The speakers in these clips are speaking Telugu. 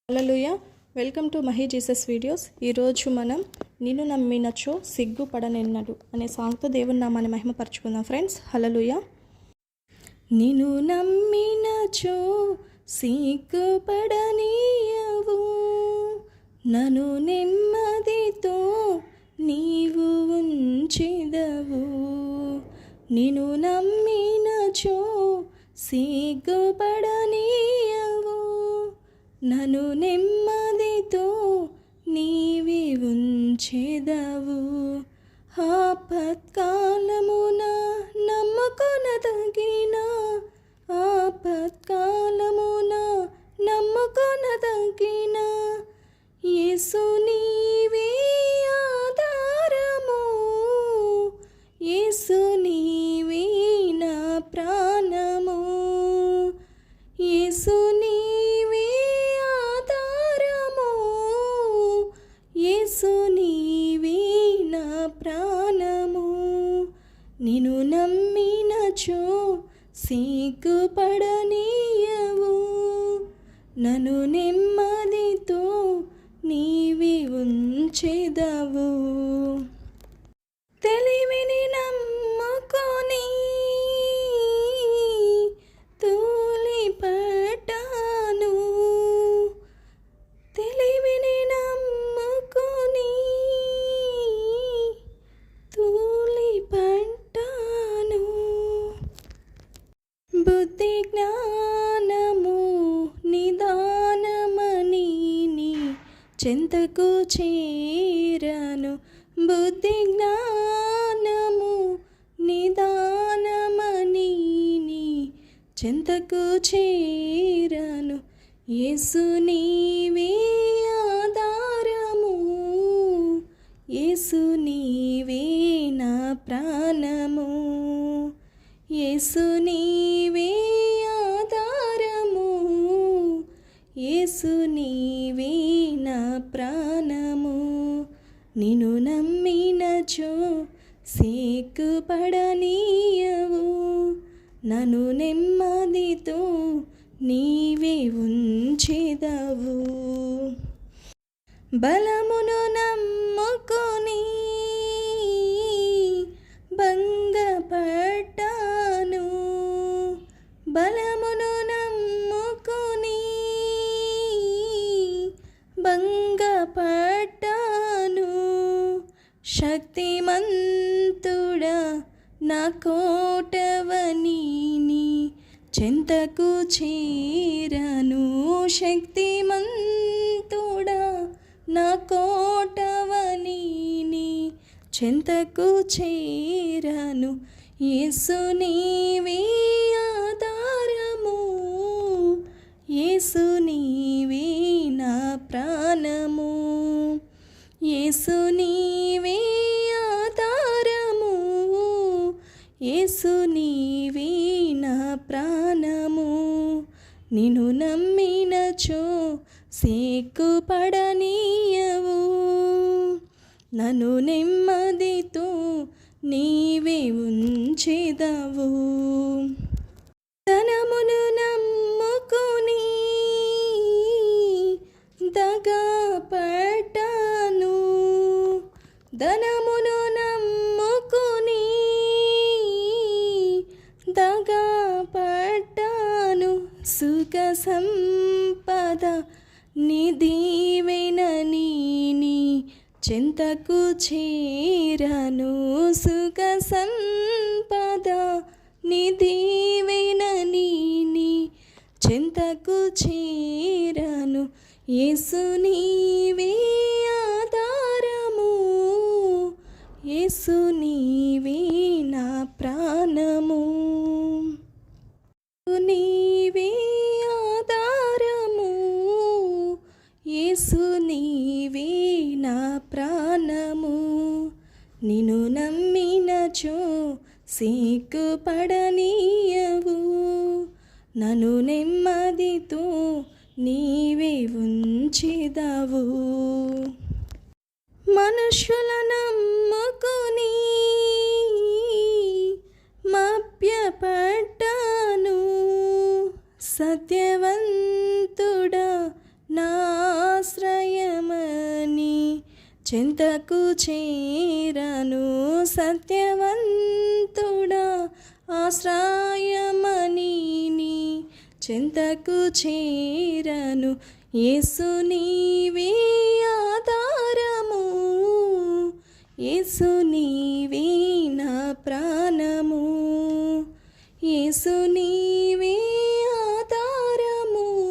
Hallelujah. Welcome to Mahi Jesus videos. ఈరోజు మనం నిన్ను నమ్మినచో సిగ్గుపడనెన్నడు అనే సాంగ్తో దేవుని నామాన్ని మహిమపరచుకుందాం ఫ్రెండ్స్. హల్లెలూయా. నిన్ను నమ్మినచో సిగ్గుపడనీయవు, నన్ను నెమ్మదితో నీవు ఉంచెదవు. నిన్ను నమ్మినచో సిగ్గుపడనీయవు, నన్ను నెమ్మదితో నీవి ఉంచెదవు. ఆపత్కాలమున నమ్ముకొనదగిన, ఆపత్కాలమున నమ్ముకొనదగిన యేసు నీవే ఆధారము, యేసు నీవే నా ప్రాణము, యేసు నీవే ఆధారము, యేసు నీవే నా ప్రాణము. నిన్ను నమ్మినచో సిగ్గుపడనీయవు, నన్ను నెమ్మదితో నీవి ఉంచెదవు. తెలివిని నమ్ముకొని తూలిపట్టాను, తెలివిని నమ్ముకొని తూలిపట్టాను. బుద్ధి జ్ఞానము నిదానమని నీ చెంతకు చేరను, బుద్ధి జ్ఞానము నిదానమని నీ చెంతకు చేరను. యేసు నీవే ఆధారము, యేసు నీవే నా ప్రాణము, యేసు నీవే ఆధారము, యేసు నీవే నా ప్రాణము. నిన్ను నమ్మినచో సిగ్గుపడనీయవు, నన్ను నెమ్మదితో నీవే ఉంచెదవు. బలమును నమ్ముకొని భంగపడ్డాను, బలమును నమ్ముకొని భంగపడ్డాను. శక్తిమంతుడా నా కోటవని నీ చెంతకు చేరను, శక్తిమంతుడా నా కోటవని నీ చెంతకు చేరను. యేసు నీవే ఆధారము, యేసు నీవే నా ప్రాణము, యేసు నీవే ఆధారము, యేసు నీవే నా ప్రాణము. నిన్ను నమ్మినచో సిగ్గుపడనీయవు, నన్ను నెమ్మదితో నీవే ఉంచెదవు. ధనమును నమ్ముకొని దగపడ్డాను, ధనమును నమ్ముకొని దగపడ్డాను. సుఖ సంపద నిధివెనని నీ చెంతకు చేరను, సుఖ సంపద నిధివెనని నీ చెంతకు చేరను. యేసు నీవే ఆధారము, యేసు నీవే నా ప్రాణము, నీవే ఆధారము, యేసు నీవే నా ప్రాణము. నిన్ను నమ్మినచో సిగ్గుపడనీయవు, నన్ను నెమ్మదితో నీవే ఉంచెదవు. మనుషుల నమ్ముకొని మభ్యపడ్డాను, సత్యవంతుడా నా చెంతకు చేరను సత్యవంతుడా ఆశ్రయమని నీ చెంతకు చేరను యేసు నీవే ఆధారము యేసు నీవే నా ప్రాణము యేసు నీవే ఆధారము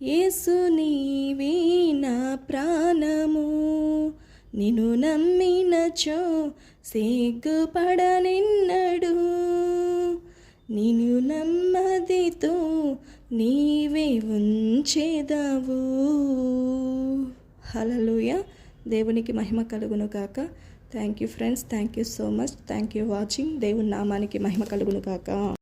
యేసు నీవే నా ప్రాణము నిన్ను నమ్మినచో సిగ్గుపడనెన్నడు నిన్ను నమ్మదితో నీవే ఉంచెదవు. హల్లెలూయా. దేవునికి మహిమ కలుగును కాక. Thank you friends, thank you so much, thank you watching. దేవుని నామానికి మహిమ కలుగును కాక.